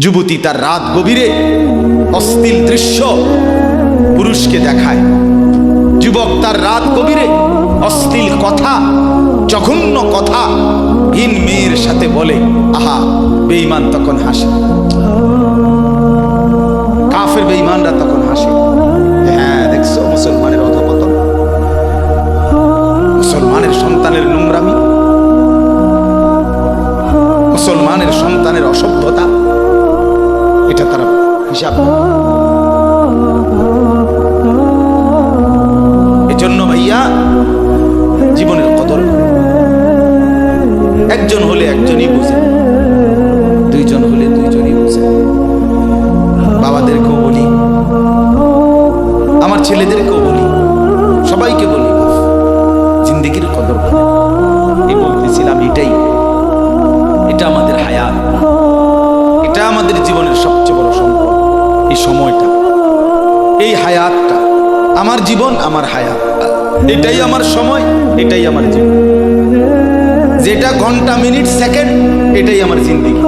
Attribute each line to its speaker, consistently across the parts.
Speaker 1: যুবতী তার রাত গভীরে অশ্লীল দৃশ্য পুরুষকে দেখায়, যুবক তার রাত গভীরে অশ্লীল কথা, জঘন্য কথা ভিন মেয়ের সাথে বলে, আহা, বেঈমান তখন হাসে, কাফের বেঈমানরা তখন হাসে। হ্যাঁ, দেখছো মুসলমানের অধপতন, মুসলমানের সন্তানের নোংরামি, মুসলমানের সন্তানের অসভ্যতা, এটা তারা হিসাব। এজন্য ভাইয়া জীবনের কদর, একজন হলে একজনই বুঝে, দুইজন হলে দুইজনই বুঝে। বাবাদেরকেও বলি, আমার ছেলেদেরকেও বলি, সবাইকে বলি, জিন্দেগির কদর করে। এই বলতেছিলাম, এটা আমাদের হায়াত, এটা আমাদের জীবনের সবচেয়ে বড় সম্পদ। এই সময়টা, এই হায়াতটা, আমার জীবন, আমার হায়াত, এটাই আমার সময়, এটাই আমার জীবন। যেটা ঘন্টা, মিনিট, সেকেন্ড, এটাই আমার জিন্দেগি।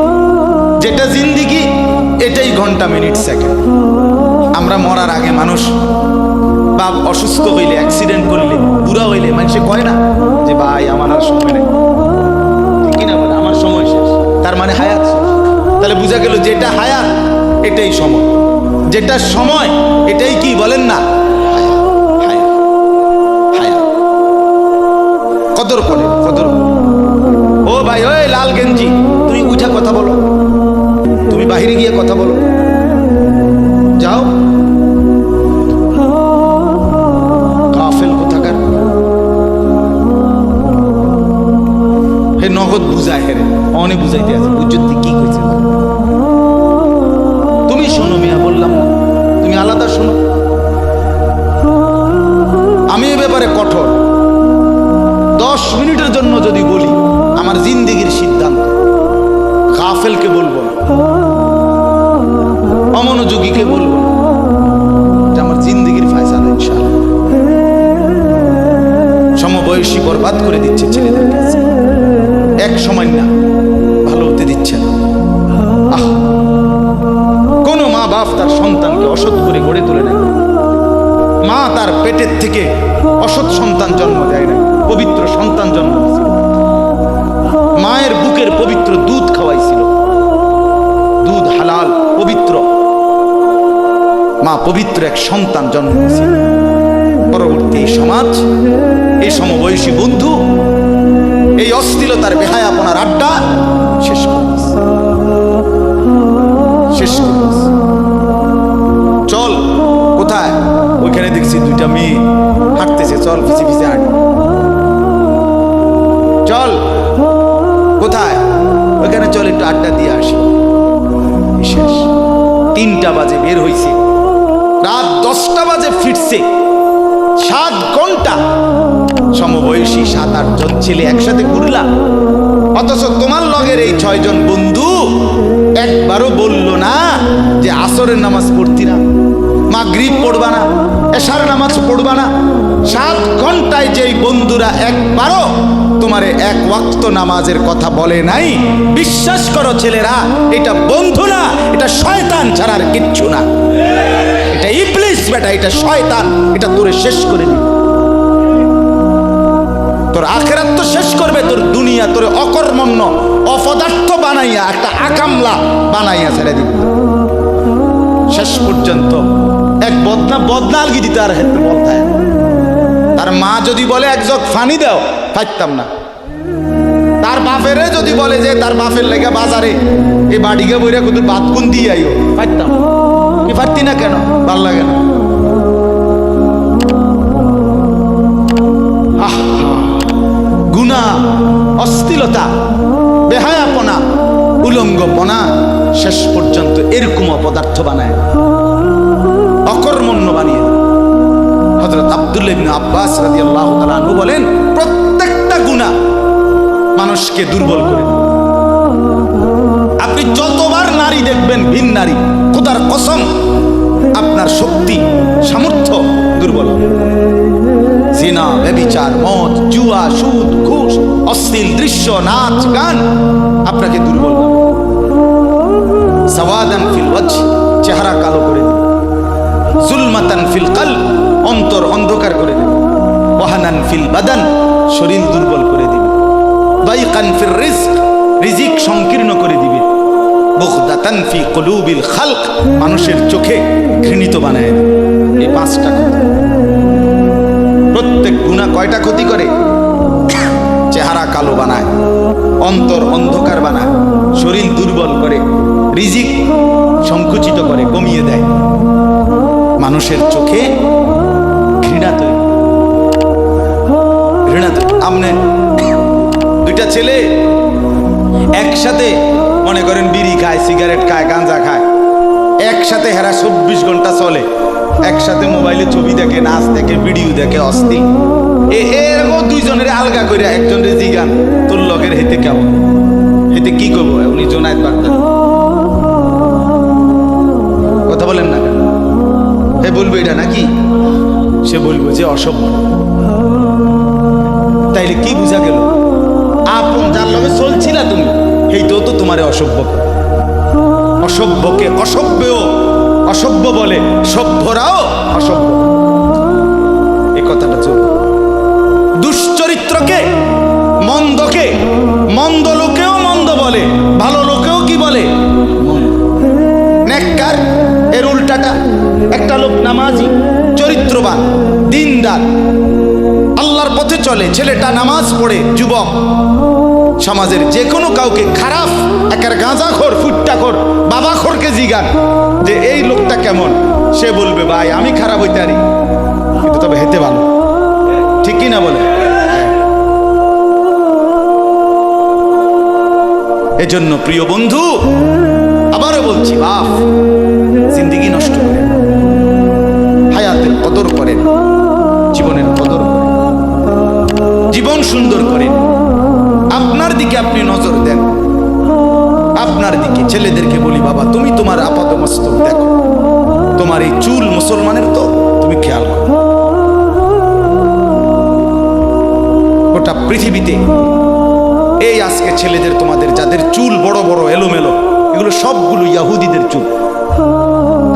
Speaker 1: যেটা জিন্দেগি, এটাই ঘন্টা, মিনিট, সেকেন্ড। আমরা মরার আগে মানুষ বা অসুস্থ হইলে, অ্যাক্সিডেন্ট করলে, বুড়া হইলে মানুষে কয় না যে ভাই আমার আর সময় নেই, ঠিক না বলে, আমার সময় শেষ, তার মানে হায়াত শেষ। তাহলে বোঝা গেল যেটা হায়াত এটাই সময়, যেটা সময় এটাই কি বলেন না, হায়াত। হায়াত কদর করে, কদর করে। ও ভাই, ওই লাল গেঞ্জি, তুমি উঠা কথা বলো, তুমি বাহিরে গিয়ে কথা বলো, যাও। কাফেল কোথাকার, হে নগদ বুঝায়, হেরে অনেক বুঝাইতে আছে, বুঝতে কি কইছে। তুমি শোনো মিয়া, বললাম না, তুমি আলাদা শোনো। আমি এ ব্যাপারে কঠোর। 10 মিনিটের জন্য যদি বলি আমার জিন্দেগির সিদ্ধান্ত, কাফেলকে বলবো না, অমনোযোগীকে বলবো না, এটা আমার জিন্দেগির ফয়সালা ইনশাআল্লাহ। সমবয়সী বরবাদ করে দিচ্ছে ছেলেদের কাছে, এক সময় না ভালো হতে দিচ্ছে না। কোন মা বাপ তার সন্তানকে অসৎ করে গড়ে তোলে না। মা তার পেটের থেকে অসৎ সন্তান জন্ম দেয় না, পবিত্র সন্তান জন্ম দিয়েছিল। মায়ের বুকের পবিত্র দুধ খাওয়াইছিল, দুধ হালাল পবিত্র, মা পবিত্র এক সন্তান জন্ম দিয়েছিল। পরবর্তী সমাজ, এই সমবয়সী বন্ধু এই অশ্লীলতার বেহায়াপনার আড্ডা শেষ করেছে, শেষ করেছে। চল কোথায়, ওইখানে দেখছি 2টা মেয়ে হাঁটতেছে, চল পিছে পিছে হাঁট। চল কোথায়, ওইখানে চল একটু আড্ডা দিয়ে আসি। শেষ। 3টা বাজে বের হইছে, রাত 10টা বাজে ফিরছে, 7 ঘন্টা। সমবয়সী 7-8 জন ছেলে একসাথে ঘুরলা, অথচ তোমার লগের এই 6 জন বন্ধু একবারও বলল না যে আসরের নামাজ পড়তি না, মাগরিব পড়বা না, এশার নামাজ পড়বা না। 7 ঘন্টায় যেই বন্ধুরা একবারও তোমারে 1 ওয়াক্ত নামাজের কথা বলে নাই, বিশ্বাস করো ছেলেরা, এটা বন্ধু না, এটা শয়তান ছাড়া আর কিচ্ছু না। এটা ইবলিস বেটা, এটা শয়তান, এটা তোরে শেষ করে দিবে। তোর আখিরাত তো শেষ করবে, তোর দুনিয়া তোরে অকর্মণ্য, অপদার্থ বানাইয়া, একটা আকামলা বানাইয়া ছেড়ে দিবে। শেষ পর্যন্ত এক বদনা আলগি দিতে আর হেতে বলতে, তার মা যদি বলে 1 জগ পানি দাও, পাইতাম না। তার বাপেরে যদি বলে যে তার বাপের লেগে বাজারে এই বাড়িকে বইরা কত ভাত কোন দিয়ে আইও, পাইতাম। কি পারতি না কেন? ভাল লাগে না। গুনাহ, অশ্লীলতা, বেহায়াপনা, উলঙ্গপনা শেষ পর্যন্ত এরকম অপদার্থ বানায়, অকর্মণ্য বানিয়ে। হযরত আব্দুল্লাহ ইবনে আব্বাস রাদিয়াল্লাহু তাআলা আনহু বলেন, প্রত্যেকটা গুনাহ মানুষকে দুর্বল করে। আপনি যতবার নারী দেখবেন, ভিন নারী, খোদার কসম আপনার শক্তি সামর্থ্য দুর্বল। জিনা, ব্যভিচার, মদ, জুয়া, সুদ, ঘুষ, অশ্লীল দৃশ্য, নাচ, গান আপনাকে দুর্বল। সাওয়াদান ফিল ওয়াজহ, চেহারা কালো করে দিবে। জুলমাতান ফিল কলব, অন্তর অন্ধকার করে দিবে। ওয়াহানান ফিল বাদান, শরীর দুর্বল করে দিবে। দাইকান ফির রিজক, রিজিক সংকীর্ণ করে দিবে। বুগদাতান ফি কুলুবিল খালক, মানুষের চোখে ঘৃণিত বানায় দিবে। এই পাঁচটা ক্ষতি। প্রত্যেক গুনাহ কয়টা ক্ষতি করে? চেহারা কালো বানায়, অন্তর অন্ধকার বানায়, শরীর দুর্বল করে, রিজিক সংকুচিত করে, কমিয়ে দেয়, মানুষের চোখে ঘৃণা তৈরি। আমনে দুইটা ছেলে একসাথে মনে করেন বিড়ি খায়, সিগারেট খায়, গাঁজা খায়, একসাথে হেরা 24 ঘন্টা চলে, একসাথে মোবাইলে ছবি দেখে, নাচ দেখে, ভিডিও দেখে, অস্থির। এরকম দুইজনের আলগা করে একজনের জিগান তোর লগের হেতে কেমন, হেতে কি করবো? উনি জোনায়েত বাগদান কথা বলেন না, হে বলবো এটা নাকি? সে বলবো যে অসভ্য। তাইলে কি বুঝা গেল? আপন যার লগে চলছিলা তুমি, এইটাও তো তোমারে অসভ্য। অসভ্যকে অসভ্যও অসভ্য বলে, সভ্যরাও অসভ্য। এই কথাটা চলবে। দুশ্চরিত্রকে, মন্দকে মন্দ লোকেও মন্দ বলে, ভালো লোকেও কি বলে? নেককার। এর উল্টাটা, একটা লোক নামাজি, চরিত্রবান, দিনদার, আল্লাহর পথে চলে, ছেলেটা নামাজ পড়ে, যুবক, সমাজের যে কোনো কাউকে খারাপ, একের গাঁজাখোর, ফুট্টাখোর, বাবাখোরকে জিগান যে এই লোকটা কেমন, সে বলবে ভাই আমি খারাপ হইতে পারি, কিন্তু তবে হেতে ভালো। ঠিক কি না বলে? এজন্য প্রিয় বন্ধু, আবারও বলছি, বাপ জিন্দেগি নষ্ট করেন, হায়াতের কদর করেন, জীবনের কদর করেন, জীবন সুন্দর করেন। আপনার দিকে আপনি নজর দেন, আপনার দিকে। ছেলেদেরকে বলি, বাবা তুমি তোমার আপাদমস্তক দেখো, তোমার এই চুল মুসলমানের তো, তুমি খেয়াল করো। গোটা পৃথিবীতে এই আজকে ছেলেদের, তোমাদের যাদের চুল বড় বড় এলোমেলো, এগুলো সবগুলো ইয়াহুদিদের চুল।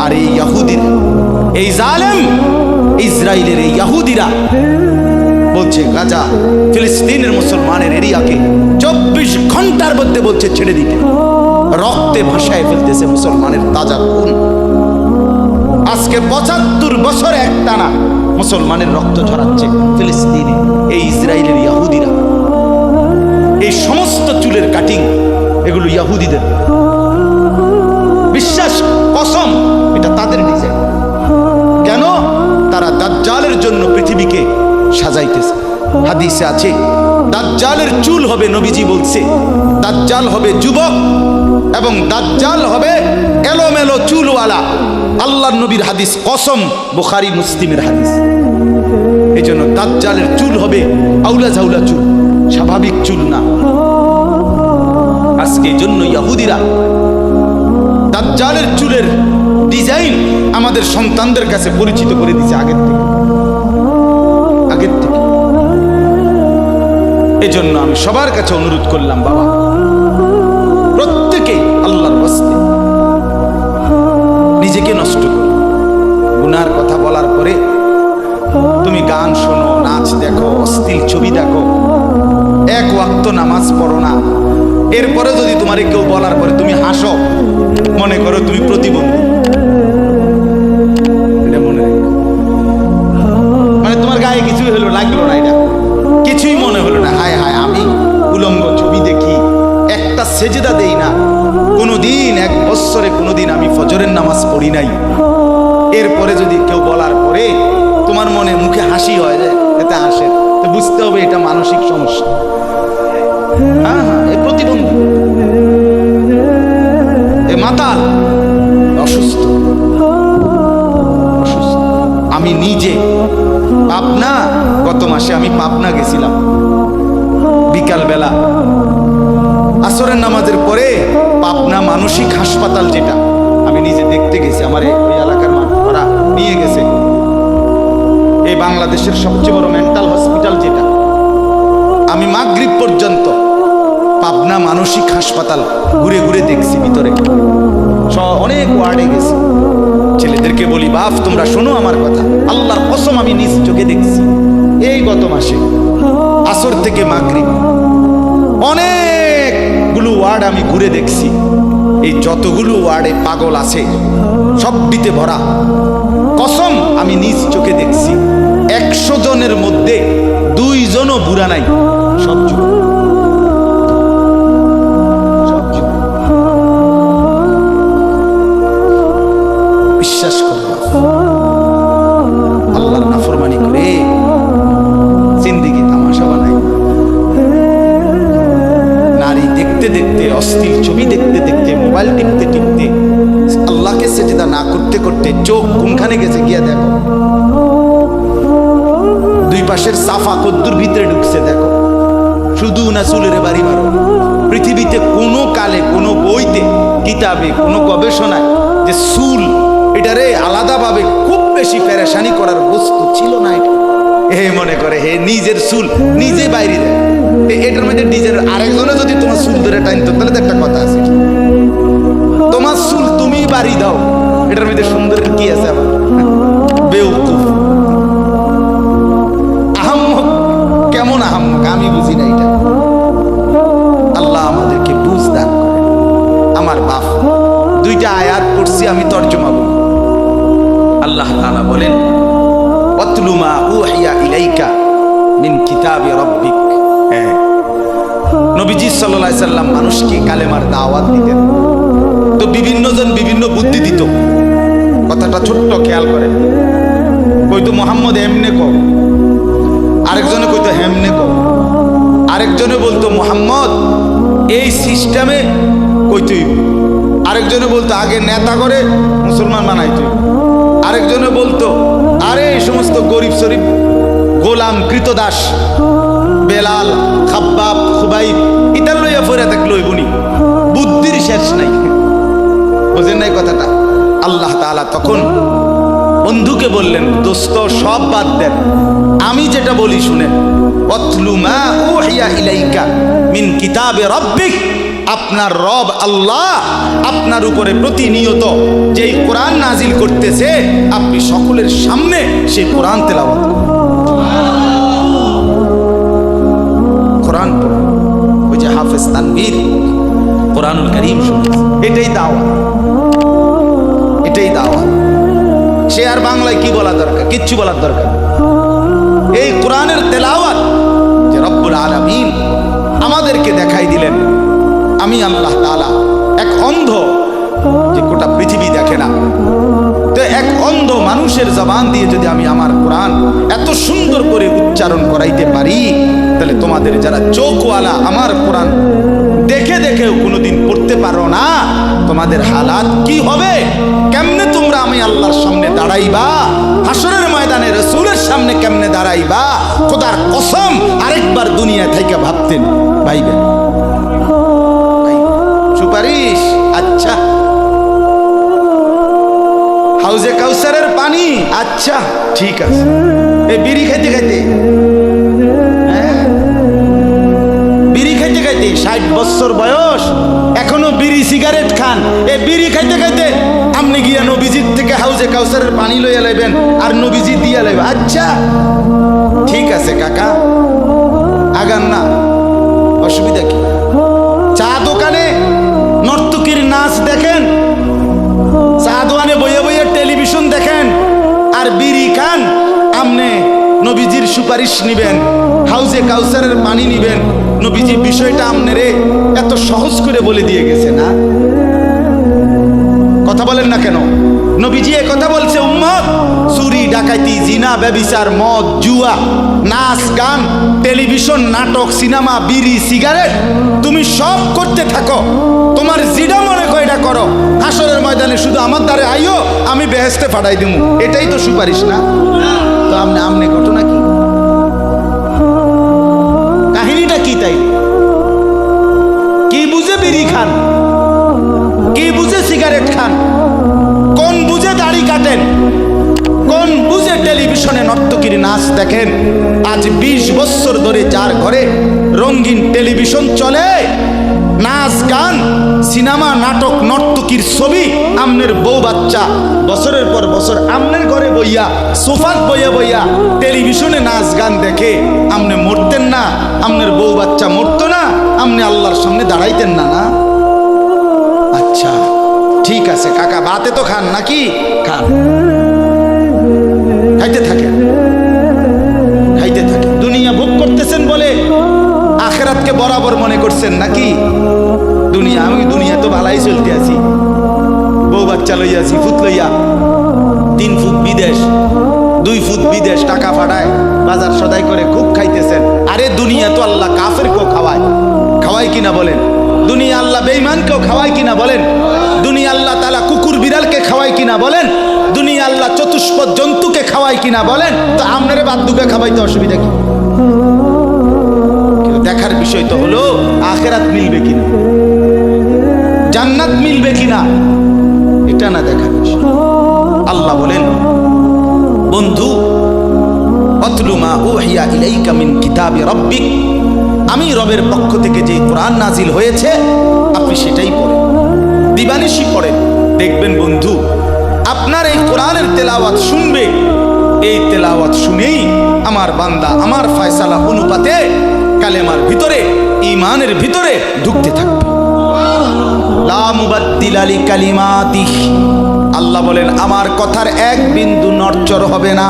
Speaker 1: আর এই ইয়াহুদির, এই জালেম ইসরায়েলের এই ইয়াহুদিরা বলছে গাজা, ফিলিস্তিনের মুসলমানের এরিয়াকে 24 ঘন্টার মধ্যে বলছে ছেড়ে দিতে, রক্তে ভাসায় ফেলতেছে মুসলমানের তাজা খুন। আজকে 75 বছর একটানা মুসলমানের রক্ত ঝরাচ্ছে ফিলিস্তিনে এই ইসরায়েলের ইয়াহুদিরা। এই সমস্ত চুলের কাটিং এগুলো ইয়াহুদিদের, বিশ্বাস কসম এটা তাদের ডিজাইন। কেন? তারা দাজ্জালের জন্য পৃথিবীকে সাজাইতেছে। হাদিসে আছে দাজ্জালের চুল হবে, নবীজি বলছে দাজ্জাল হবে যুবক এবং দাজ্জাল হবে এলোমেলো চুলওয়ালা। আল্লাহর নবীর হাদিস, কসম, বুখারী মুসলিমের হাদিস। এই জন্য দাজ্জালের চুল হবে আউলা ঝাউলা চুল, স্বাভাবিক চুল না। আজকে এই জন্য ইয়াহুদিরা দাজ্জালের চুলের ডিজাইন আমাদের সন্তানদের কাছে পরিচিত করে দিয়েছে আগের থেকে। এজন্য আমি সবার কাছে অনুরোধ করলাম, বাবা প্রত্যেকে আল্লাহর ওয়াস্তে নিজেকে নষ্ট করো। গুনার কথা বলার পরে তুমি গান শোনো, নাচ দেখো, অশ্লীল ছবি দেখো, এক ওয়াক্ত নামাজ পড়ো না, এরপরে যদি তোমারে কেউ বলার পরে তুমি হাসো, মনে করো তুমি প্রতিবন্ধী। এটা মনে রেখো, মানে তোমার গায়ে কিছুই হলো, লাগলো না, এটা কিছুই মনে হলো না। হায় হায়, আমি উলঙ্গ ছবি দেখি, একটা সেজদা দেই না কোনোদিন, 1 বছরে কোনোদিন আমি ফজরের নামাজ পড়ি নাই, এরপরে যদি কেউ বলার পরে তোমার মনে মুখে হাসি হয় যায়, এতে হাসে, তো বুঝতে হবে এটা মানসিক সমস্যা। হ্যাঁ হ্যাঁ, এ প্রতিবন্ধী, এ মাতাল, অসুস্থ। আমি নিজে পাবনা, গত মাসে আমি পাবনা গেছিলাম, বিকালবেলা আসরের নামাজের পরে পাবনা মানসিক হাসপাতাল, যেটা আমি নিজে দেখতে গেছি, আমার ওই এলাকার মানুষ ওরা নিয়ে গেছে, এই বাংলাদেশের সবচেয়ে বড় মেন্টাল হসপিটাল যেটা। আমি মাগরিব পর্যন্ত পাবনা মানসিক হাসপাতাল ঘুরে ঘুরে দেখছি ভিতরে। অনেক ওয়ার্ডে গেছি। ছেলেদেরকে বলি, বাপ তোমরা শোনো আমার কথা, আল্লাহর কসম আমি নিজ চোখে দেখছি এই গত মাসে আসর থেকে মাগরিব অনেকগুলো ওয়ার্ড আমি ঘুরে দেখছি। এই যতগুলো ওয়ার্ডে পাগল আছে সবটিতে ভরা। কসম আমি নিজ চোখে দেখছি 100 জনের মধ্যে 2 জনও বুড়া নাই, সব যুবক। বিশ্বাস করো আল্লাহর নাফরমানি করে জিন্দেগি তামাশা বানাই। নারী দেখতে দেখতে, অশ্লীল ছবি দেখতে দেখতে, মোবাইল টিপতে টিপতে, আল্লাহকে সেজদা না করতে করতে চোখ কোনখানে গেছে গিয়া দেখো। 2 পাশের সাফা কদ্দুর ভিতরে ঢুকছে দেখো। শুধু না চুলের বাড়ি মারো। পৃথিবীতে কোনো কালে, কোনো বইতে, কিতাবে, কোনো গবেষণায় যে চুল এটারে আলাদাভাবে খুব বেশি পেরেশানি করার বস্তু ছিল না। এটা মনে করে হে নিজের চুল নিজে বাইরে দেয়। এটার মধ্যে নিজের আরেকজনে যদি তোমার চুল ধরে টাইনতো তাহলে তো একটা কথা আছে, তোমার চুল তুমি বাড়ি দাও, এটার মধ্যে সুন্দরের কি আছে? আবার বেউকুফ আহাম্মক, কেমন আহাম্মক আমি বুঝি না। এটা আল্লাহ আমাদেরকে বুঝ দান করে। আমার বাপ 2টা আয়াত পড়ছি, আমি তর্জমা বলি। আল্লাহ তাআলা বলেন, ওয়াতলু মা উহিয়া ইলাইকা মিন কিতাবি রাব্বিক। নবীজি সাল্লাল্লাহু আলাইহি সাল্লাম মানুষকে কালেমার দাওয়াত দিতেন, তো বিভিন্ন জন বিভিন্ন বুদ্ধি দিত। কথাটা ছোট্ট খেয়াল করে, কইতো মুহাম্মদ এমনে কও, আরেকজনে কইতো হেমনে কও, আরেকজনে বলতো মুহাম্মদ এই সিস্টেমে কইতই, আরেকজনে বলতো আগে নেতা করে মুসলমান বানাইতই, আরেকজনে বলতো আরে এই সমস্ত গরিব শরীফ গোলাম কৃতদাস বেলাল খাব্বাব খুবাইব ইতার লইয়া ফিরে থাকলো বুনি, বুদ্ধির শেষ নাই। বুঝেন নাই কথাটা? আল্লাহ তাআলা তখন বন্ধুকে বললেন, দোস্ত সব বাদ দেন, আমি যেটা বলি শুনেন। ওয়াতলু মা উহিয়া ইলাইকা মিন কিতাবি রাব্বিক। আপনার রব আল্লাহ আপনার উপরে প্রতিনিয়ত যেই কোরআন নাজিল করতেছে, আপনি সকলের সামনে সেই কোরআন তেলাওয়াত করুন। কোরআন পড়ুন। ওই যে হাফেজ তানভীর কোরআনুল কারীম শুনেছে, এটাই দাওয়াত, এটাই দাওয়াত। সে আর বাংলায় কি বলা দরকার? কিচ্ছু বলার দরকার। এই কোরআনের তেলাওয়াত যে রব্বুল আলামিন আমাদেরকে দেখাই দিলেন। আমি আল্লাহ তাআলা এক অন্ধ, যে গোটা পৃথিবী দেখে না, তো এক অন্ধ মানুষের জবান দিয়ে যদি আমি আমার কোরআন এত সুন্দর করে উচ্চারণ করাইতে পারি, তাহলে তোমাদের যারা চোখওয়ালা আমার কোরআন দেখে দেখেও কোনোদিন পড়তে পারো না, তোমাদের হালাত কি হবে? কেমনে তোমরা আমি আল্লাহর সামনে দাঁড়াইবা? হাসরের ময়দানে রাসূলের সামনে কেমনে দাঁড়াইবা? খোদার কসম আরেকবার দুনিয়া থেকে ভাবতেন, ভাইবেন। সুপারিশ, আচ্ছা। হাউজে কাউসারের পানি, আচ্ছা ঠিক আছে। এই বিড়ি খাইতে খাইতে, বিড়ি খাইতে খাইতে 60 বছর বয়স, এখনো বিড়ি সিগারেট খান। এই বিড়ি খাইতে খাইতে আপনি গিয়া নবীজির থেকে হাউজে কাউসারের পানি লইয়া লাইবেন আর নবীজি দিয়া লাইবেন। আচ্ছা ঠিক আছে কাকা, আগান না, অসুবিধা কি? চা দোকানে নর্তকীর নাচ দেখেন, চা দোকানে বইয়ে বইয়ে টেলিভিশন দেখেন, আর বিড়ি খান। আমনে নবীজির সুপারিশ নিবেন, হাউজে কাউসারের পানি নিবেন। নবীজি বিষয়টা আমনেরে এত সহজ করে বলে দিয়ে গেছে না? কথা বলেন না কেন? নবীজি এ কথা বলছে, উম্মত চুরি ডাকাতি জিনা ব্যভিচার মদ জুয়া নাচ গান টেলিভিশন নাটক সিনেমা বিড়ি সিগারেট তুমি সব করতে থাকো, তোমার জিডা মনে করে এটা করো, হাসরের ময়দানে শুধু আমার দ্বারে আইও, আমি বেহেশতে ফাটাই দেবো। এটাই তো সুপারিশ না? তো আমনে ঘটনা কি, কাহিনীটা কি? তাই কি বুঝে বিড়ি খান, কি বুঝে সিগারেট খান, কোন বুঝে দাড়ি কাটেন, কোন বুঝে টেলিভিশনে নর্তকীর নাচ দেখেন? আজ 20 বছর ধরে যার ঘরে রঙিন টেলিভিশন চলে, নাচ গান সিনেমা নাটক নর্তকীর ছবি আমনের বউ বাচ্চা বছরের পর বছর আমনের ঘরে বইয়া সোফাত বইয়া বইয়া টেলিভিশনে নাচ গান দেখে আমনে মরতেন না? আমনের বউ বাচ্চা মরতো না? আমনে আল্লাহর সামনে দাঁড়াইতেন না? না, আচ্ছা ঠিক আছে কাকা, বাতে তো খান নাকি? খান, খাইতে থাকেন, খাইতে থাকেন। দুনিয়া ভোগ করতেছেন বলে আখেরাতকে বরাবর মনে করছেন নাকি? দুনিয়া, আমি দুনিয়া তো ভালাই চলতে আছি, বউ বাচ্চা লইয়া আছি, ফুট লইয়া 3 ফুট বিদেশ, 2 ফুট বিদেশ, টাকা ফাটায় বাজার সদাই করে খুব খাইতেছেন। আরে দুনিয়া তো আল্লাহ কাফেরকেও খাওয়ায়, খাওয়ায় কিনা বলেন? দুনিয়া আল্লাহ বেঈমানকেও খাওয়ায় কিনা বলেন? দুনিয়া আল্লাহ তাআলা কুকুর বিড়ালকে খাওয়ায় কিনা বলেন? দুনিয়া আল্লাহ চতুষ্পদ জন্তুকে খাওয়ায় কিনা বলেন? তো আপনারে বাদ্দুকে খাওয়াইতে অসুবিধা কি? দেখার বিষয় তো হলো আখেরাত মিলবে কিনা, জান্নাত মিলবে কিনা, এটা না দেখার বিষয়। আল্লাহ বলেন, বন্ধু আতলু মা উহিয়া ইলাইকা মিন কিতাবি রাব্বিক, আমি রবের পক্ষ থেকে যে কোরআন নাজিল হয়েছে আপনি সেটাই পড়েন, দিবানিশি পড়েন। দেখবেন বন্ধু, আপনার এই কোরআনের তেলাওয়াত শুনবে, এই তেলাওয়াত শুনেই আমার বান্দা আমার ফয়সালা অনুপাতে কালেমার ভিতরে, ঈমানের ভিতরে ঢুকতে থাকবে। লা মুবাদ্দিলা লিকালিমাতিহি, আল্লাহ বলেন আমার কথার এক বিন্দু নড়চড় হবে না।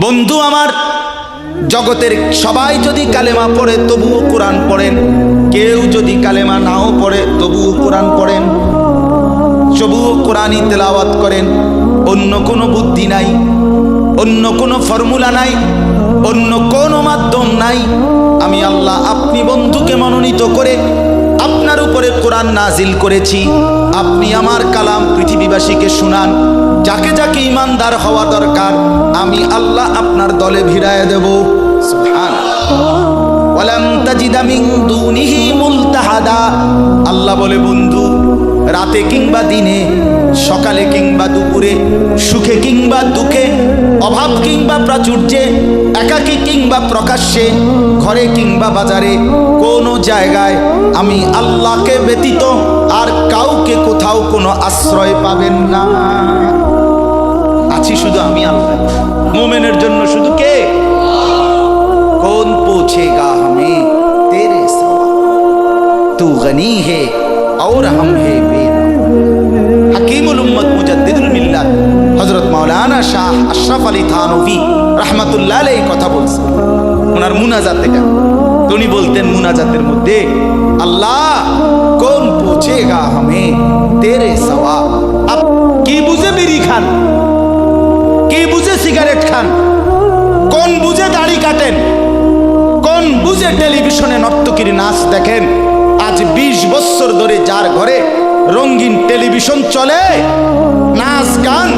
Speaker 1: বন্ধু আমার, জগতের সবাই যদি কালেমা পড়ে তবুও কোরআন পড়েন, কেউ যদি কালেমা নাও পড়ে তবুও কোরআন পড়েন, তবুও কোরআনই তেলাওয়াত করেন। অন্য কোনো বুদ্ধি নাই, অন্য কোনো ফর্মুলা নাই, অন্য কোনো মাধ্যম নাই। আমি আল্লাহ আপনি বন্ধুকে মনোনীত করে আপনার উপরে কোরআন নাজিল করেছি, আপনি আমার কালাম পৃথিবীবাসীকে শুনান। যাকে যাকে ইমানদার হওয়া দরকার আমি আল্লাহ আপনার দলে ভিড়ায় দেব। সুবহানাল্লাহ। ওয়ালাম তাজিদা মিন দুনিহি মুলতাহাদা, আল্লাহ বলে বন্ধু রাতে কিংবা দিনে, সকালে কিংবা দুপুরে, সুখে কিংবা দুঃখে, অভাব কিংবা প্রাচুর্যে, একাকী কিংবা প্রকাশ্যে, ঘরে কিংবা বাজারে, কোনো জায়গায় আমি আল্লাহকে ব্যতীত আর কাউকে কোথাও কোনো আশ্রয় পাবেন না। আছি শুধু আমি আল্লাহ। মুমিনের জন্য শুধু কে? কৌন পৌঁছেগা হমে তেরে সওয়া, তু গনি হে और हम है हकीमुल उम्मत मुजद्दिदुल मिल्लत हजरत मौलाना शाह अशरफ अली थानवी रहमतुल्लाह अलैहि কথা বলছেন ওনার মুনাজাত থেকে। উনি বলতেন মুনাজাতের মধ্যে, আল্লাহ কোন পৌঁছেগা হমে তেরে সওয়া। আপ কি বুঝে বিড়ি খান, কি বুঝে সিগারেট খান, কোন বুঝে দাড়ি কাটেন, কোন বুঝে টেলিভিশনে নর্তকীর নাচ দেখেন। আজ 20 বছর ধরে যার ঘরে রঙিন টেলিভিশন চলে, নাচ গান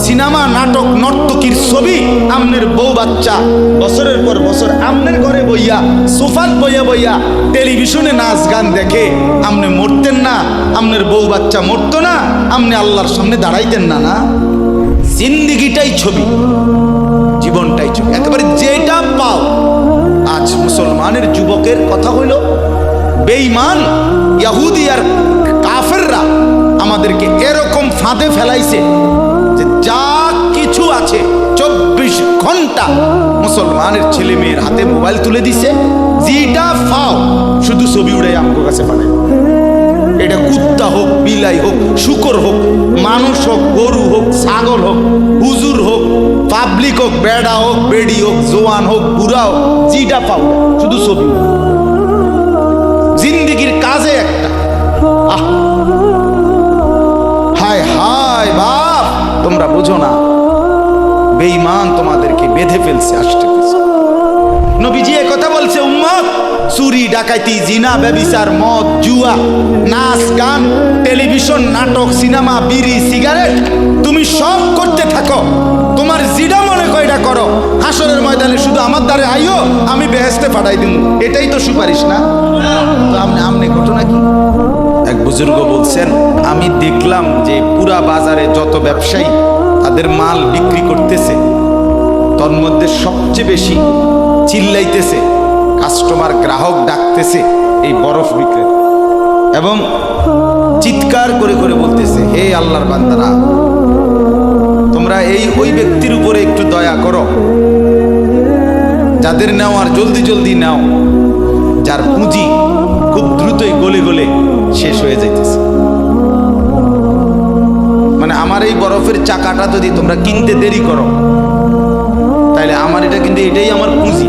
Speaker 1: সিনেমা নাটক নর্তকীর ছবি আমনের বউ বাচ্চা বছরের পর বছর আমনের ঘরে বইয়া সোফাত বইয়া বইয়া টেলিভিশনে নাচ গান দেখে, আমনে মরতেন না? আমনের বউ বাচ্চা মরতো না? আমনে আল্লাহর সামনে দাঁড়াইতেন না? না, জিন্দিগিটাই ছবি, জীবনটাই ছবি, একেবারে যেটা পাও। আজ মুসলমানের যুবকের কথা হইল বেঈমান ইহুদি আর কাফেররা আমাদেরকে এরকম ফাঁদে ফেলাইছে যে যা কিছু আছে 24 ঘন্টা মুসলমানের ছেলে মেয়ের হাতে মোবাইল তুলে দিছে, যেটা পাও শুধু ছবি উড়াই আমার কাছে পাঠায়। এটা কুত্তা হোক, বিলাই হোক, শুকর হোক, মানুষ হোক, গরু হোক, ছাগল হোক, হুজুর হোক, পাবলিক হোক, বেড়া হোক, বেড়ি হোক, জোয়ান হোক, বুড়া হোক, যেটা পাও শুধু ছবি। জিন্দিগির কাজে একটা হায় হায় বাপ, তোমরা বুঝো না, বেঈমান তোমাদেরকে বেঁধে ফেলছে আষ্টে পিছে। নবীজি এই কথা বলছে, উম্মত চুরি ডাকাতি জিনা ব্যভিচার মদ জুয়া নাচ গান টেলিভিশন নাটক সিনেমা বিড়ি সিগারেট তুমি সব করতে থাকো, তোমার জিডা মনে কয়টা করো, হাসরের ময়দানে শুধু আমার দ্বারে আইও, আমি বেহেশতে পাঠাই দিব। এটাই তো সুপারিশ না? তো আমনে ঘটনা কি? এক বুজুর্গ বলছেন, আমি দেখলাম যে পুরা বাজারে যত ব্যবসায়ী তাদের মাল বিক্রি করতেছে, তোর মধ্যে সবচেয়ে বেশি চিল্লাইতেছে, কাস্টমার গ্রাহক ডাকতেছে এই বরফ বিক্রেতা। এবং চিৎকার করে করে বলতেছে, হে আল্লাহর বান্দারা, তোমরা ওই ব্যক্তির উপরে একটু দয়া করো, যাদের নেওয়ার জলদি জলদি নাও, যার পুঁজি খুব দ্রুতই গলে গলে শেষ হয়ে যাইতেছে। মানে আমার এই বরফের চাকাটা যদি তোমরা কিনতে দেরি করো, তাহলে আমার এটা কিন্তু এটাই আমার পুঁজি।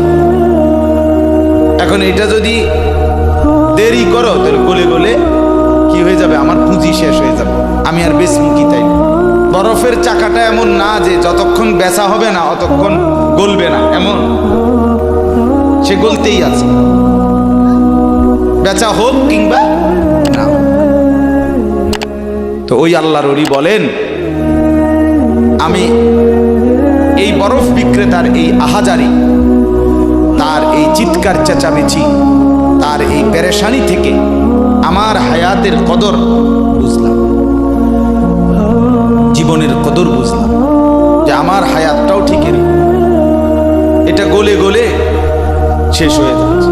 Speaker 1: এখন এটা যদি দেরি করো তাহলে গলে গলে কি হয়ে যাবে, আমার পুঁজি শেষ হয়ে যাবে, আমি আর বেচমুখী। তাই বরফের চাকাটা এমন না যে যতক্ষণ বেচা হবে না অতক্ষণ গলবে না, এমন সে গলতেই আছে, বেচা হোক কিংবা না। তো ওই আল্লাহর ওলি বলেন, আমি এই বরফ বিক্রেতার এই আহাজারি, তার এই চিৎকার চেঁচামেচি, তার এই পেরেশানি থেকে আমার হায়াতের কদর বুঝলাম, জীবনের কদর বুঝলাম, যে আমার হায়াতটাও ঠিক এরকম, এটা গলে গলে শেষ হয়ে যাচ্ছে।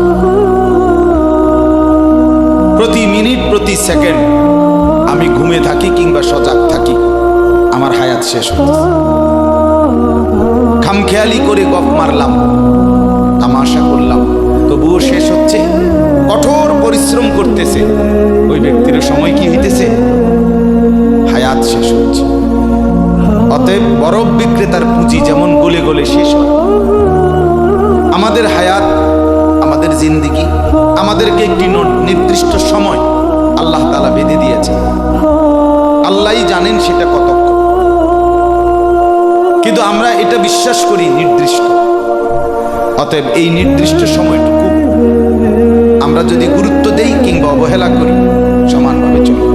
Speaker 1: প্রতি মিনিট প্রতি সেকেন্ড আমি ঘুমে থাকি কিংবা সজাগ থাকি, আমার হায়াত শেষ হচ্ছে। খামখেয়ালি করে গপ মারলাম, তামাশা করলাম, তবুও শেষ হচ্ছে। কঠোর পরিশ্রম করতেছে ওই ব্যক্তির সময় কি হইতেছে, হায়াত শেষ হচ্ছে। অতএব বরফ বিক্রেতার পুঁজি যেমন গলে গলে শেষ হয়, আমাদের হায়াত, আমাদের জিন্দেগি, আমাদেরকে একটি নির্দিষ্ট সময় আল্লাহ তাআলা বেঁধে দিয়েছে। আল্লাহই জানেন সেটা কতক্ষণ, কিন্তু আমরা এটা বিশ্বাস করি নির্দিষ্ট। অতএব এই নির্দিষ্ট সময়টুকু আমরা যদি গুরুত্ব দেই কিংবা অবহেলা করি, সমানভাবে চলবে।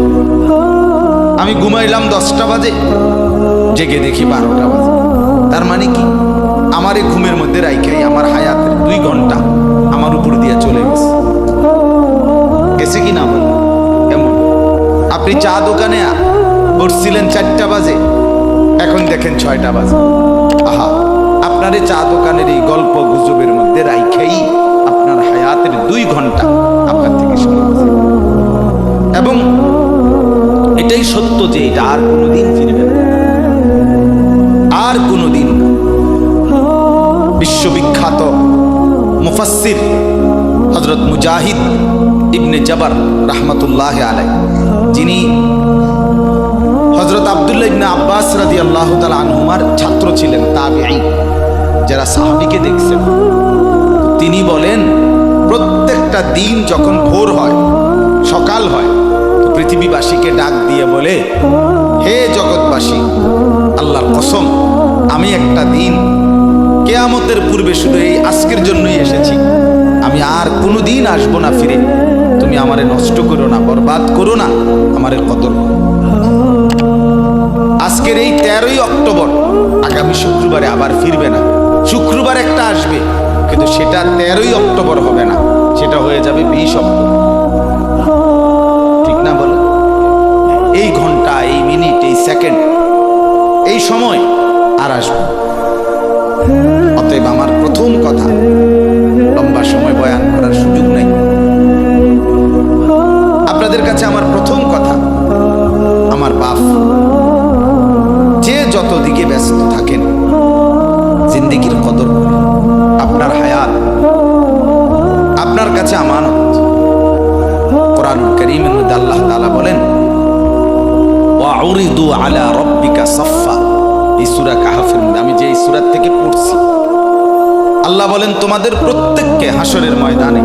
Speaker 1: আমি ঘুমাইলাম 10টা বাজে, জেগে দেখি 12টা বাজে, তার মানে কি, আমার এই ঘুমের মধ্যে রাইখাই আমার হায়াতের 2 ঘন্টা আমার উপর দিয়ে চলে গেছে কি না? এমন আপনি চা দোকানে বসছিলেন 4টা বাজে, এখন দেখেন 6টা বাজে। আহা, আপনার এই চা দোকানের এই গল্প গুজবের মধ্যে রাইখাই আপনার হায়াতের 2 ঘন্টা আপনার থেকে চলে গেছে। এবং এটাই সত্য যে এটা আর কোনোদিন ফিরবে না, আর কোনোদিন। বিশ্ববিখ্যাত মুফাসসির হযরত মুজাহিদ ইবনে জবর রাহমাতুল্লাহ আলাইহি, যিনি হযরত আব্দুল্লাহ ইবনে আব্বাস রাদিয়াল্লাহু তাআলা আনহুমার ছাত্র ছিলেন, তাবিঈ, যারা সাহাবীকে দেখছেন, তিনি বলেন, প্রত্যেকটা দিন যখন ভোর হয়, সকাল হয়, তো পৃথিবীবাসীকে ডাক দিয়ে বলে, হে জগৎবাসী, আল্লাহর কসম, আমি একটা দিন কিয়ামতের পূর্বে শুধু এই আজকের জন্যই এসেছি, আমি আর কোনোদিন আসবো না ফিরে। তুমি আমারে নষ্ট করো না, বরবাদ করো না, আমারে কদর করো। আজকের এই 13ই অক্টোবর আগামী শুক্রবারে আবার ফিরবে না। শুক্রবার একটা আসবে, কিন্তু সেটা 13ই অক্টোবর হবে না, সেটা হয়ে যাবে 20 অক্টোবর। ঠিক না বলো? এই ঘন্টা, এই মিনিট, এই সেকেন্ড, এই সময় আর আসবে। অতএব আমার প্রথম কথা, লম্বা সময় বয়ান করার সুযোগ নেই, আপনাদের কাছে আমার প্রথম কথা, আমার বাপ, যে যত দিকে ব্যস্ত থাকেন, জিন্দেগির কদর করে। আপনার হায়াত আপনার কাছে আমানত। কোরআনুল কারীমের মধ্যে আল্লাহ তাআলা বলেন, ওয়াউরিদু আলা রাব্বিকা সাফফা, এই সূরা কাহফের মধ্যে, আমি যে এই সূরা থেকে পড়ছি, আল্লাহ বলেন, তোমাদের প্রত্যেককে হাসরের ময়দানে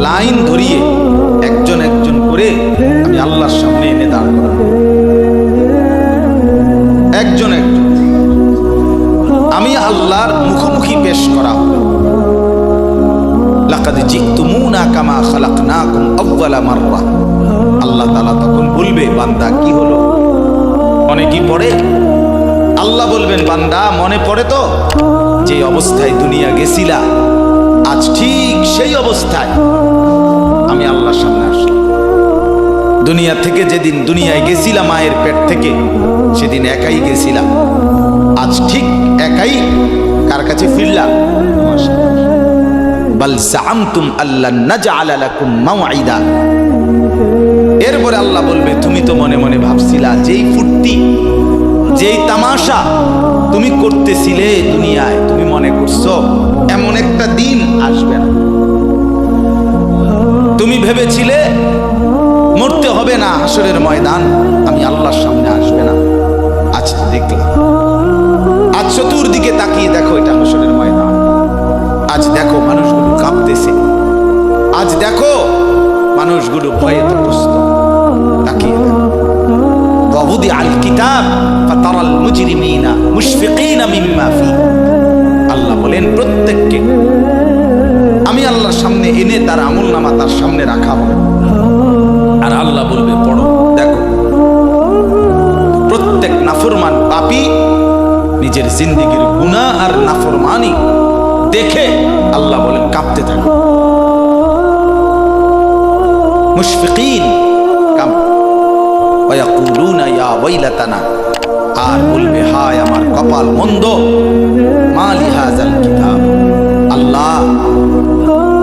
Speaker 1: লাইন ধরিয়ে একজন একজন করে আমি আল্লাহর সামনে এনে দাঁড় করাবো। একজন একজন আমি আল্লাহর মুখোমুখি পেশ করা হবে। লাকাদ জিতুমুনা কামা খালাকনাকুম আউওয়ালা মাররা, আল্লাহ তাআলা তখন বলবে, বান্দা কি হলো, মনে কি পড়ে? আল্লাহ বলবেন, বান্দা মনে পড়ে তো যে অবস্থায় দুনিয়া গেছিলা, আজ ঠিক সেই অবস্থায় আমি আল্লাহর সামনে আসলাম। দুনিয়া থেকে যেদিন দুনিয়ায় গেছিলাম মায়ের পেট থেকে, সেদিন একাই গেছিলাম, আজ ঠিক একাই কার কাছে ফিরলাম? বাল জাআমতুম আল্লান নাজআলা লাকুম মাওঈদা, এরপরে আল্লাহ বলবে তুমি তো মনে মনে ভাবছিলা, যেই ফুর্তি যেই তামাশা তুমি করতেছিলে দুনিয়ায়, তুমি মনে করছো এমন একটা দিন আসবে না, তুমি ভেবেছিলে মরতে হবে না, হাসরের ময়দান আমি আল্লাহর সামনে আসবে না। আজ দেখলাম, আজ চতুর্দিকে তাকিয়ে দেখো এটা হাসরের ময়দান। আজ দেখো মানুষগুলো কাঁপতেছে, আজ দেখো মানুষগুলো ভয়ে ত্রস্ত। তাকিয়ে দেখো, ওয়াউদি আল কিতাব ফাতারাল মুজরিমিনা মুশফিকিনা মিম্মা ফি। আল্লাহ বলেন প্রত্যেককে আমি আল্লাহর সামনে এনে তার আমলনামা তার সামনে রাখা হবে, আর আল্লাহ বলবে পড়ো। দেখো প্রত্যেক নাফরমান পাপী নিজের জিন্দেগির গুনাহ আর নাফরমানি দেখে আল্লাহ বলেন কাঁপতে থাকে, মুশফিকিন কাম ওয়ায়াকুলুনা ইয়া ওয়াইলাতানা, আর বলবে হায় আমার কপাল মন্দ, মা লিহাযাল কিতাব, আল্লাহ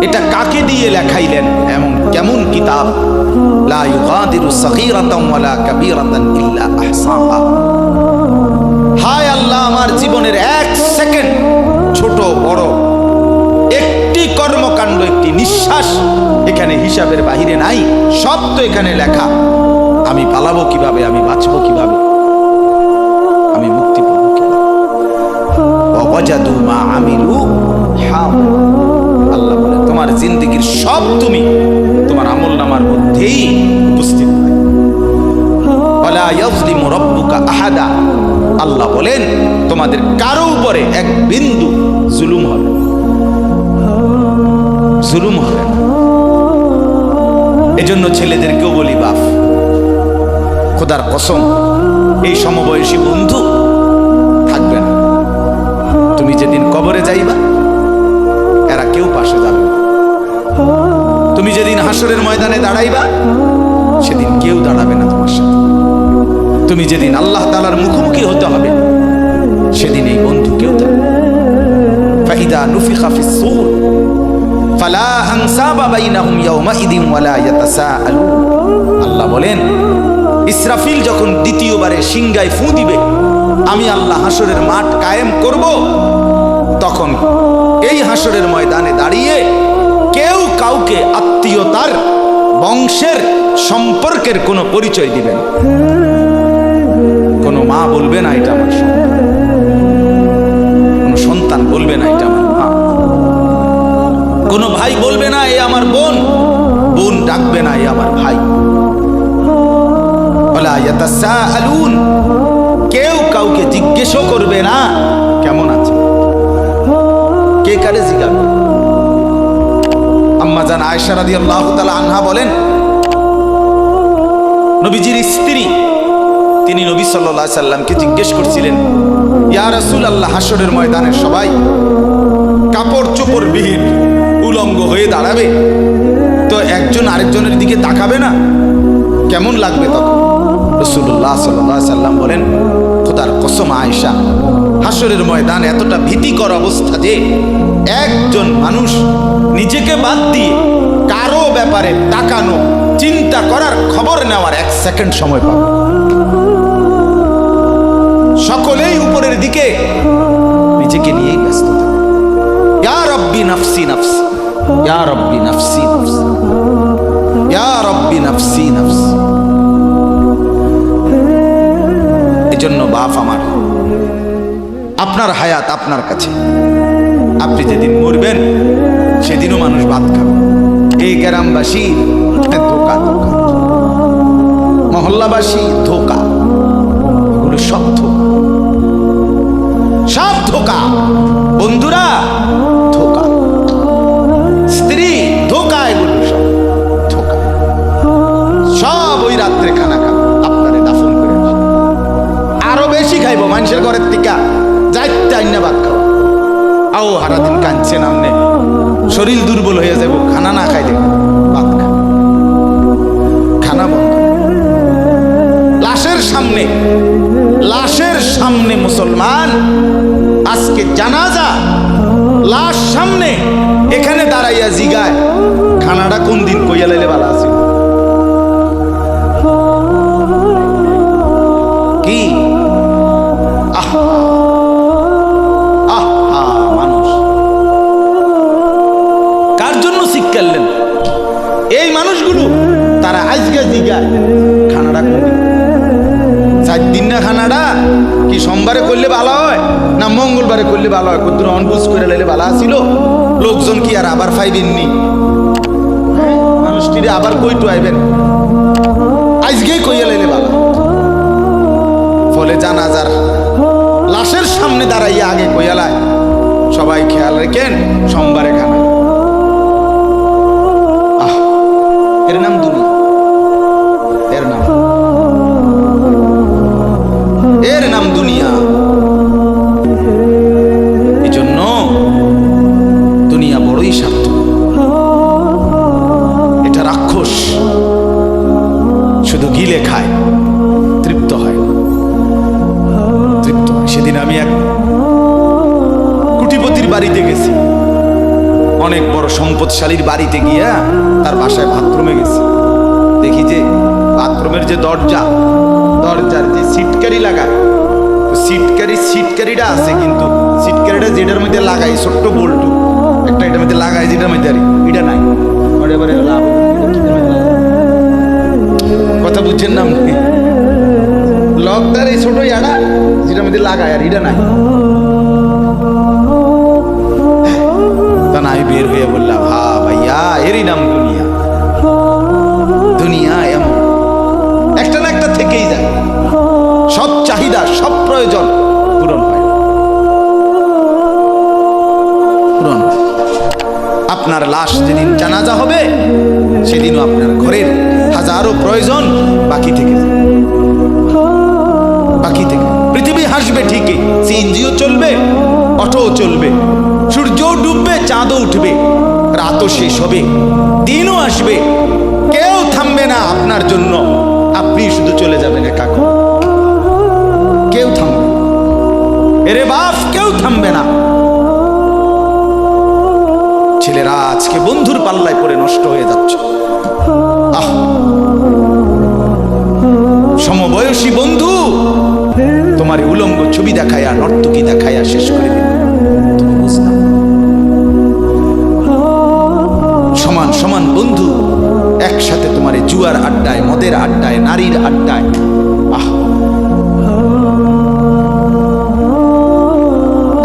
Speaker 1: এটা কাকে দিয়ে লেখাইলেন, এমন কেমন কিতাব, লা ইউগাদিরু সগীরাতান ওয়ালা কাবীরাতান ইল্লা আহসাহা। হায় আল্লাহ আমার জীবনের এক সেকেন্ড, ছোট বড় একটি কর্মকাণ্ড, একটি নিঃশ্বাস এখানে হিসাবের বাহিরে নাই, সব তো এখানে লেখা। আমি পালাবো কিভাবে, আমি বাঁচবো কিভাবে, আমি মুক্তি পাবো কিভাবে। ওয়াজাদু মা আমিলু হাদিরা। আল্লাহ বলে তোমার জিন্দেগির সব তুমি তোমার আমলনামার মধ্যেই উপস্থিত। ওয়ালা ইয়াযলিমু রাব্বুকা আহাদা। আল্লাহ বলেন তোমাদের কারো উপরে এক বিন্দু জুলুম হবে, জুলুম হবে না। এজন্য ছেলেদেরকেও বলি বাপ, খোদার কসম এই সমবয়সী বন্ধু থাকবে না। তুমি যেদিন কবরে যাইবা এরা কেউ পাশে যাবে না। তুমি যেদিন হাসরের ময়দানে দাঁড়াইবা সেদিন কেউ দাঁড়াবে না তোমার সাথে। তুমি যেদিন আল্লাহ তাআলার মুখোমুখি হতে হবে সেদিন এই বন্ধু কেউ থাকবে না। ফাইদা নুফিখা ফিস সূর ফালা আনসাবা বাইনাহুম ইয়াওমাইদিন ওয়ালা ইয়াতাসাআলুন। আল্লাহ বলেন ইসরাফিল যখন দ্বিতীয়বারে সিংগায় ফু দিবে, আমি আল্লাহ হাসরের মাঠ কায়েম করব, তখন এই হাসরের ময়দানে দাঁড়িয়ে কেউ কাউকে আত্মীয়তার বংশের সম্পর্কের কোনো পরিচয় দিবে না। কোনো মা বলবে না এটা আমার সন্তান, কোনো সন্তান বলবে না এটা আমার মা, কোনো ভাই বলবে না এ আমার বোন, বোন ডাকবে না এ আমার ভাই। ওয়ালা ইয়াতাসাআলুন, কেউ কাউকে জিজ্ঞেসও করবে না কেমন আছে, কে কারে জিজ্ঞাসা। আম্মা জান আয়েশা রাদিয়াল্লাহু তাআলা আনহা বলেন নবীজির স্ত্রী তিনি নবী সাল্লাল্লাহু আলাইহি সাল্লামকে জিজ্ঞেস করছিলেন, ইয়া রাসূলুল্লাহ হাসরের ময়দানে সবাই কাপড় চোপড় বিহীন উলঙ্গ হয়ে দাঁড়াবে, তো একজন আরেকজনের দিকে তাকাবে না, কেমন লাগবে তখন? রাসূলুল্লাহ সাল্লাল্লাহু আলাইহি সাল্লাম বলেন, খোদার কসম আয়েশা, হাসরের ময়দান এতটা ভীতিকর অবস্থা যে একজন মানুষ নিজেকে বাদ দিয়ে কারো ব্যাপারে তাকানো, চিন্তা করার, খবর নেওয়ার এক সেকেন্ড সময় পাবে। সকলেই উপরের দিকে নিজেকে নিয়েই ব্যস্ত থাকে। ইয়া রব্বি নাফসি নাফসি, ইয়া রব্বি নাফসি নাফসি, ইয়া রব্বি নাফসি নাফসি। এজন্য বাপ আমার, আপনার হায়াত আপনার কাছে। আপনি যেদিন মরবেন সেদিনও মানুষ ভাত খাবে। এই গ্রামবাসী ধোকা, ধোকা, মহল্লাবাসী ধোকা, এগুলো সব ধোকা, সব ধোকা। বন্ধুরা ধোকা, স্ত্রী ধোকা, এগুলো সব ধোকা। সব ওই রাত্রে খানা খাবো, আপনারে দাফন করে আরো বেশি খাইব মানুষের ঘরের থেকে, যাইতে আইনা ভাত খাওয়া। আও সারাদিন কাঁদছে নামনে, শরীর দুর্বল হয়ে যাব, খানা না খাইলে ভাত খা, খানা বন্ধ। লাশের সামনে, লাশের সামনে মুসলমান আজকে জানাজা, লাশ সামনে, এখানে দাঁড়াইয়া জিগায় খানাটা কোন দিন কইয়া লাইলে ভালো আছে। 4 দিন না খানাটা কি সোমবারে করলে ভালো হয় না মঙ্গলবারে করলে ভালো হয়? কত অনবুজ করে লাইলে ভালো ছিল? লোকজন কি আর আবার পাইবেননি? মানুষটিরে আবার কইটু আইবেন, আজকেই কইয়া লাইলে ভালো। ফলে জানাজার লাশের সামনে দাঁড়াইয়া আগে কইয়ালায় সবাই খেয়াল রেখেন সোমবারে খানা। এর নাম দুনিয়া, এর নাম দুনিয়া। এই জন্য দুনিয়া বড়ই স্বার্থ, এটা রাক্ষস, শুধু গিলে খায়, তৃপ্ত হয়। সেদিন আমি এক কুটিপতির বাড়িতে গেছি, অনেক বড় সম্পদশালীর বাড়িতে গিয়া তার বাসায় বাথরুমে গেছি। দেখি যে বাথরুমের যে দরজার যে সিটকারি লাগায়, সিটকারিটা আছে, কিন্তু সিটকারিটা যেটার মধ্যে লাগাই ছোট্ট বল্টু একটা, এটার মধ্যে লাগাই যেটার মধ্যে এটা নাই। কথা বুঝছেন না? লকদার এই ছোট ইয়াটা যেটার মধ্যে লাগায় আর এটা নাই। আমি বের হয়ে বললাম, ভাইয়া এরই নাম দুনিয়া। দুনিয়া এমন একটা না একটা থেকেই যায়, সব চাহিদা সব প্রয়োজন পূরণ হয়। আপনার লাশ যেদিন জানাজা হবে সেদিনও আপনার ঘরের হাজারো প্রয়োজন বাকি থেকে যায়। পৃথিবী হাসবে ঠিকই, সিএনজিও চলবে, অটোও চলবে, সূর্যও ডুববে, চাঁদও উঠবে, রাতও শেষ হবে, দিনও আসবে, কেউ থামবে না আপনার জন্য। আপনি শুধু চলে যাবেন একা, কেউ থামবে না। এরে বাপ, কেউ থামবে না। ছেলেরা আজকে বন্ধুর পাল্লায় পড়ে নষ্ট হয়ে যাচ্ছে। সমবয়সী বন্ধু তোমার উলঙ্গ ছবি দেখায়া, নর্তকী দেখায়া শেষ করে দিল। তুমি বুঝলা? সমান সমান বন্ধু একসাথে তোমার জুয়ার আড্ডায়, মদের আড্ডায়, নারীর আড্ডায়।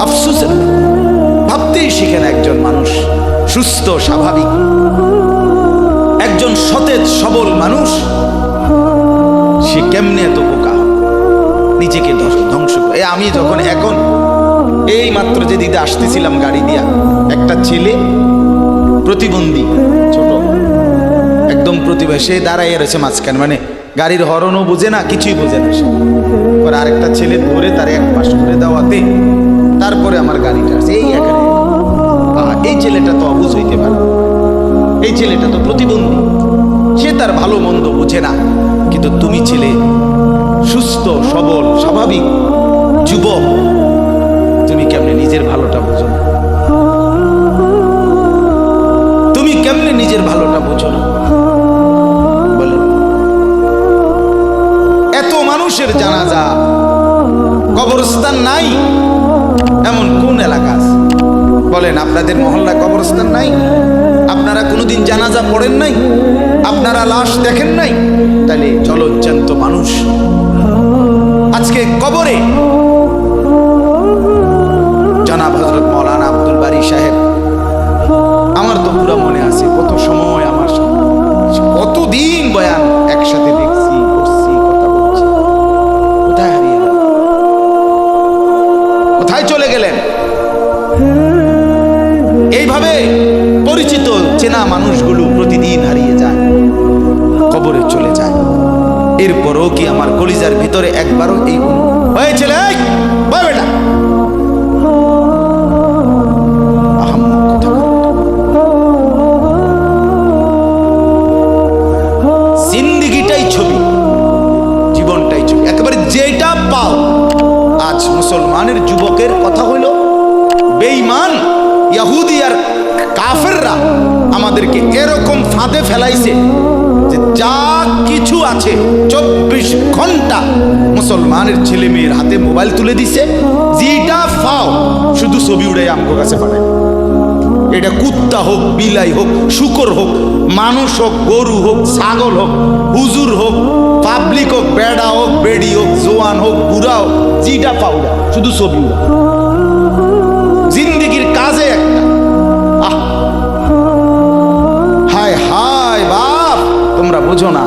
Speaker 1: আফসোসের ভাবতেই শিখেন একজন মানুষ সুস্থ স্বাভাবিক, একজন সতেজ সবল মানুষ, সে কেমনে এত বোকা, নিজেকে ধ্বংস করে। আমি যখন এখন এই মাত্র যে দিতে আসতেছিলাম গাড়ি দিয়া, একটা ছেলে প্রতিবন্ধী, ছোট একদম প্রতিভা, সে দাঁড়াইয়া রয়েছে মাঝখানে, মানে গাড়ির হর্নও বোঝে না, কিছুই বোঝে না। পরে আরেকটা ছেলে ধরে তার এক পাশ করে দেওয়াতে তারপরে আমার গাড়িটা আছে এই এখানে। এই ছেলেটা তো অবুঝ হইতে পারে, এই ছেলেটা তো প্রতিবন্ধী, সে তার ভালো মন্দ বোঝে না। কিন্তু তুমি ছেলে সুস্থ সবল স্বাভাবিক যুবক, তুমি কেমনে নিজের ভালোটা বোঝো না? তুমি কেমনে নিজের ভালোটা বোঝো না? বলেন, এত মানুষের জানাজা, কবরস্থান নাই এমন কোন এলাকা আছে? বলেন, আপনাদের মহল্লায় কবরস্থান নাই? আপনারা কোনোদিন জানাজা পড়েন নাই? আপনারা লাশ দেখেন নাই? তাহলে জলজ্জান্ত মানুষ আজকে কবরে। জনাব হযরত মাওলানা আব্দুল বারী সাহেব, আমার তো পুরো মনে আছে কত সময় আমার কতদিন বয়ান একসাথে দেখছি, করছি, কথা বলছি। কোথায় হারিয়ে গেলেন? কোথায় চলে গেলেন? এইভাবে পরিচিত চেনা মানুষগুলো প্রতিদিন হারিয়ে যায়, কবরে চলে যায়। এরপরও কি আমার কলিজার ভিতরে একবারও এই হয়েছিল বেটা জিন্দিগিটাই ছবি, জীবনটাই ছবি, একেবারে যেটা পাও। আজ মুসলমানের যুবকের কথা হইল, বেঈমান ইহুদি আর কাফেররা আমাদেরকে এরকম ফাঁদে ফেলাইছে যে যা কিছু আছে 24 ঘন্টা মুসলমানের ছেলে মেয়ের হাতে মোবাইল তুলে দিছে, যেটা পাও শুধু ছবি উড়াই আমগো কাছে পাঠায়। এটা কুত্তা হোক, বিলাই হোক, শুকর হোক, মানুষ হোক, গরু হোক, ছাগল হোক, হুজুর হোক, পাবলিক হোক, বেড়া হোক, বেড়ি হোক, জোয়ান হোক বুড়া হোক, জিটা পাউডা, শুধু ছবি উড়া। জিন্দিগির কাজে একটা হায় হায় বাপ, তোমরা বুঝো না,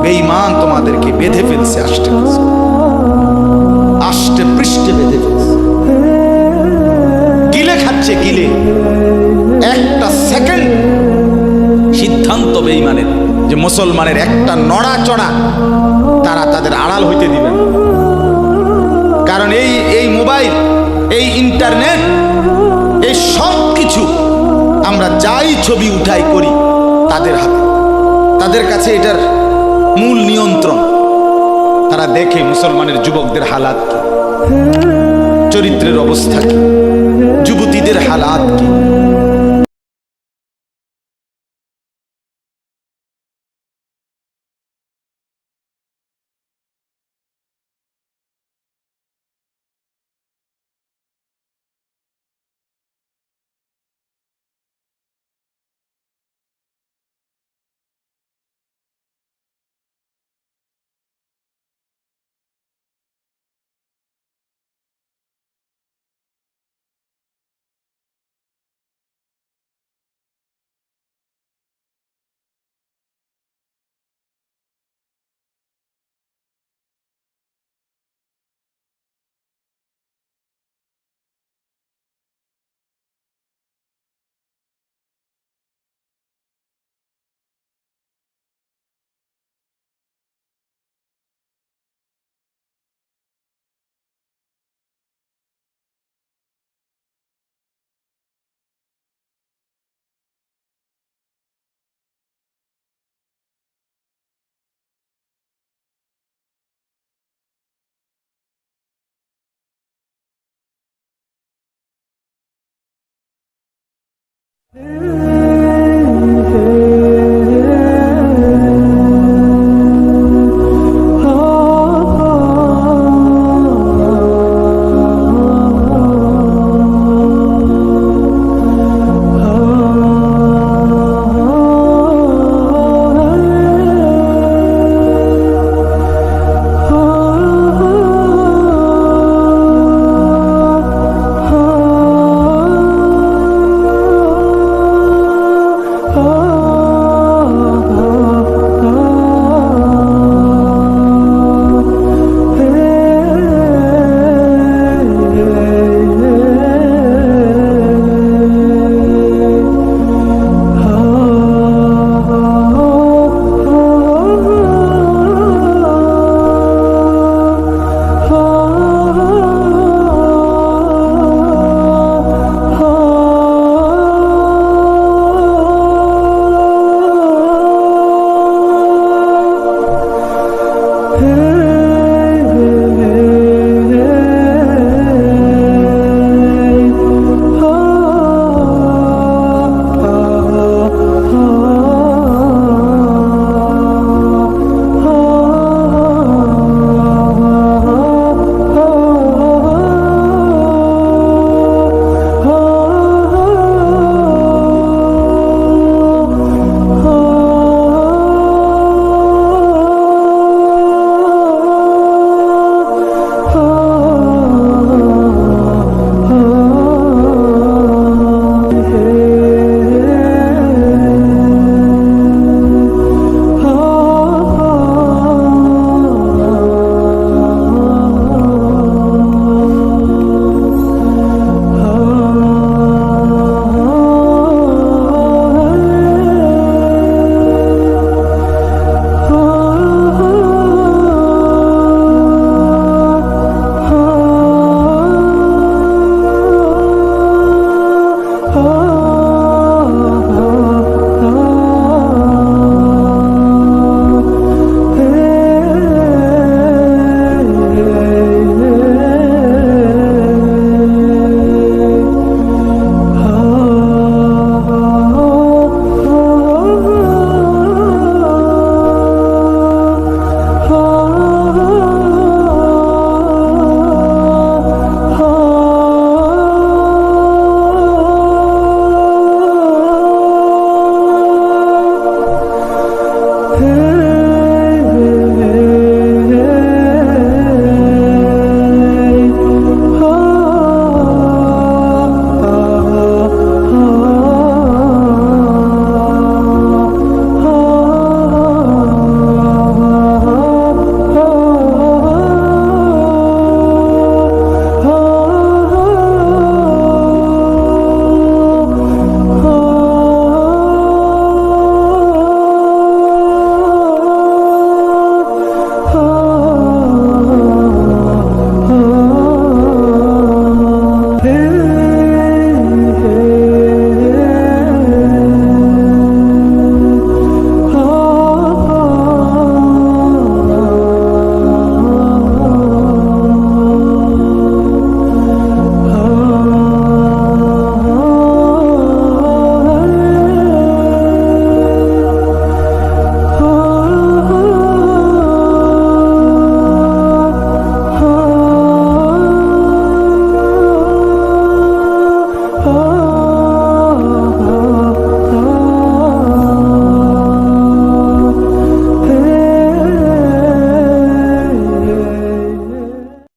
Speaker 1: বেঈমান তোমাদেরকে বেঁধে ফেলছে, আষ্টে পৃষ্ঠে বেঁধে ফেলছে, গিলে খাচ্ছে, গিলে। একটা সেকেন্ড সিদ্ধান্ত বেঈমানের যে মুসলমানের একটা নড়াচড়া তারা তাদের আড়াল হইতে দিবেন। কারণ এই মোবাইল, এই ইন্টারনেট, এই সব কিছু আমরা যাই ছবি উঠাই করি তাদের হাতে, তাদের কাছে এটার মূল নিয়ন্ত্রণ। তারা দেখে মুসলমানের যুবকদের হালাত কি, চরিত্রের অবস্থা কি, যুবতীদের হালাত কি।